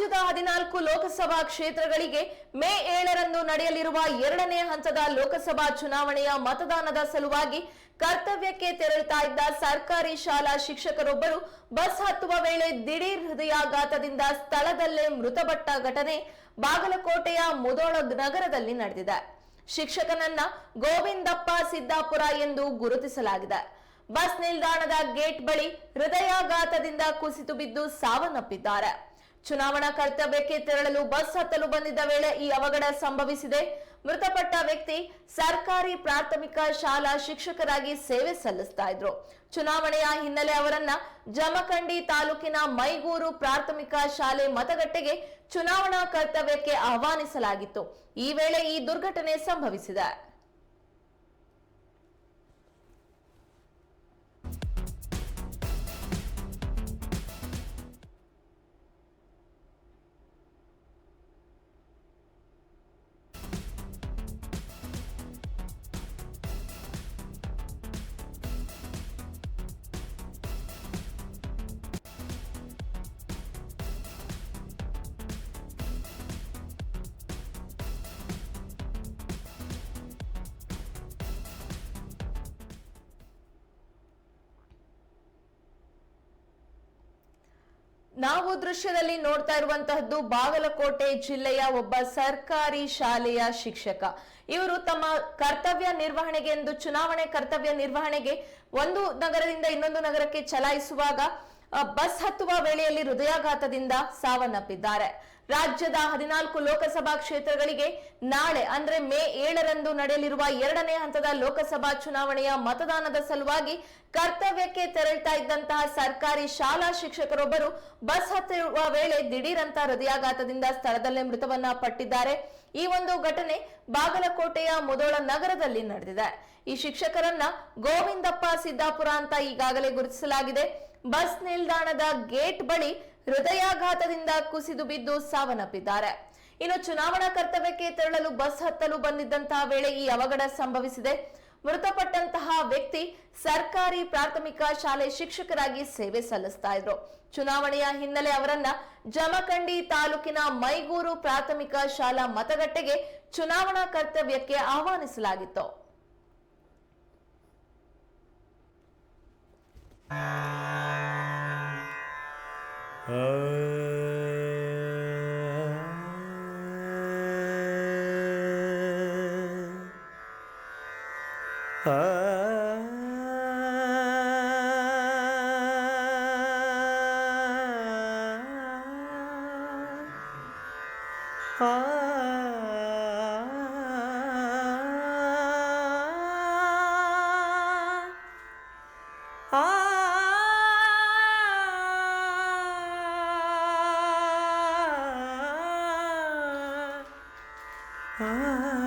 ರಾಜ್ಯದ 14 ಲೋಕಸಭಾ ಕ್ಷೇತ್ರಗಳಿಗೆ ಮೇ 7ರಂದು ನಡೆಯಲಿರುವ 2ನೇ ಹಂತದ ಲೋಕಸಭಾ ಚುನಾವಣೆಯ ಮತದಾನದ ಸಲುವಾಗಿ ಕರ್ತವ್ಯಕ್ಕೆ ತೆರಳುತ್ತಾ ಇದ್ದ ಸರ್ಕಾರಿ ಶಾಲಾ ಶಿಕ್ಷಕರೊಬ್ಬರು ಬಸ್ ಹತ್ತುವ ವೇಳೆ ದಿಢೀರ್ ಹೃದಯಾಘಾತದಿಂದ ಸ್ಥಳದಲ್ಲೇ ಮೃತಪಟ್ಟ ಘಟನೆ ಬಾಗಲಕೋಟೆಯ ಮುಧೋಳ ನಗರದಲ್ಲಿ ನಡೆದಿದೆ. ಶಿಕ್ಷಕನನ್ನ ಗೋವಿಂದಪ್ಪ ಸಿದ್ದಾಪುರ ಎಂದು ಗುರುತಿಸಲಾಗಿದೆ. ಬಸ್ ನಿಲ್ದಾಣದ ಗೇಟ್ ಬಳಿ ಹೃದಯಾಘಾತದಿಂದ ಕುಸಿದು ಬಿದ್ದು ಸಾವನ್ನಪ್ಪಿದ್ದಾರೆ. ಚುನಾವಣಾ ಕರ್ತವ್ಯಕ್ಕೆ ತೆರಳಲು ಬಸ್ ಹತ್ತಲು ಬಂದಿದ್ದ ವೇಳೆ ಈ ಅವಘಡ ಸಂಭವಿಸಿದೆ. ಮೃತಪಟ್ಟ ವ್ಯಕ್ತಿ ಸರ್ಕಾರಿ ಪ್ರಾಥಮಿಕ ಶಾಲಾ ಶಿಕ್ಷಕರಾಗಿ ಸೇವೆ ಸಲ್ಲಿಸ್ತಾ ಇದ್ರು. ಚುನಾವಣೆಯ ಹಿನ್ನೆಲೆ ಅವರನ್ನ ಜಮಖಂಡಿ ತಾಲೂಕಿನ ಮೈಗೂರು ಪ್ರಾಥಮಿಕ ಶಾಲೆ ಮತಗಟ್ಟೆಗೆ ಚುನಾವಣಾ ಕರ್ತವ್ಯಕ್ಕೆ ಆಹ್ವಾನಿಸಲಾಗಿತ್ತು. ಈ ವೇಳೆ ಈ ದುರ್ಘಟನೆ ಸಂಭವಿಸಿದೆ. ನಾವು ದೃಶ್ಯದಲ್ಲಿ ನೋಡ್ತಾ ಇರುವಂತಹದ್ದು ಬಾಗಲಕೋಟೆ ಜಿಲ್ಲೆಯ ಒಬ್ಬ ಸರ್ಕಾರಿ ಶಾಲೆಯ ಶಿಕ್ಷಕ. ಇವರು ತಮ್ಮ ಕರ್ತವ್ಯ ನಿರ್ವಹಣೆಗೆ ಎಂದು ಚುನಾವಣೆ ಕರ್ತವ್ಯ ನಿರ್ವಹಣೆಗೆ ಒಂದು ನಗರದಿಂದ ಇನ್ನೊಂದು ನಗರಕ್ಕೆ ಚಲಾಯಿಸುವಾಗ ಬಸ್ ಹತ್ತುವ ವೇಳೆಯಲ್ಲಿ ಹೃದಯಾಘಾತದಿಂದ ಸಾವನ್ನಪ್ಪಿದ್ದಾರೆ. ರಾಜ್ಯದ 14 ಲೋಕಸಭಾ ಕ್ಷೇತ್ರಗಳಿಗೆ ನಾಳೆ ಅಂದ್ರೆ ಮೇ 7ರಂದು ನಡೆಯಲಿರುವ 2ನೇ ಹಂತದ ಲೋಕಸಭಾ ಚುನಾವಣೆಯ ಮತದಾನದ ಸಲುವಾಗಿ ಕರ್ತವ್ಯಕ್ಕೆ ತೆರಳುತ್ತಾ ಇದ್ದಂತಹ ಸರ್ಕಾರಿ ಶಾಲಾ ಶಿಕ್ಷಕರೊಬ್ಬರು ಬಸ್ ಹತ್ತಿರುವ ವೇಳೆ ದಿಢೀರಂತ ಹೃದಯಾಘಾತದಿಂದ ಸ್ಥಳದಲ್ಲೇ ಮೃತವನ್ನ ಪಟ್ಟಿದ್ದಾರೆ. ಈ ಒಂದು ಘಟನೆ ಬಾಗಲಕೋಟೆಯ ಮುಧೋಳ ನಗರದಲ್ಲಿ ನಡೆದಿದೆ. ಈ ಶಿಕ್ಷಕರನ್ನ ಗೋವಿಂದಪ್ಪ ಸಿದ್ದಾಪುರ ಅಂತ ಈಗಾಗಲೇ ಗುರುತಿಸಲಾಗಿದೆ. ಬಸ್ ನಿಲ್ದಾಣದ ಗೇಟ್ ಬಳಿ ಹೃದಯಾಘಾತದಿಂದ ಕುಸಿದು ಬಿದ್ದು ಸಾವನ್ನಪ್ಪಿದ್ದಾರೆ. ಇನ್ನು ಚುನಾವಣಾ ಕರ್ತವ್ಯಕ್ಕೆ ತೆರಳಲು ಬಸ್ ಹತ್ತಲು ಬಂದಿದ್ದಂತಹ ವೇಳೆ ಈ ಅವಘಡ ಸಂಭವಿಸಿದೆ. ಮೃತಪಟ್ಟಂತಹ ವ್ಯಕ್ತಿ ಸರ್ಕಾರಿ ಪ್ರಾಥಮಿಕ ಶಾಲೆ ಶಿಕ್ಷಕರಾಗಿ ಸೇವೆ ಸಲ್ಲಿಸ್ತಾ ಇದ್ರು. ಚುನಾವಣೆಯ ಹಿನ್ನೆಲೆ ಅವರನ್ನ ಜಮಖಂಡಿ ತಾಲೂಕಿನ ಮೈಗೂರು ಪ್ರಾಥಮಿಕ ಶಾಲಾ ಮತಗಟ್ಟೆಗೆ ಚುನಾವಣಾ ಕರ್ತವ್ಯಕ್ಕೆ ಆಹ್ವಾನಿಸಲಾಗಿತ್ತು. Ah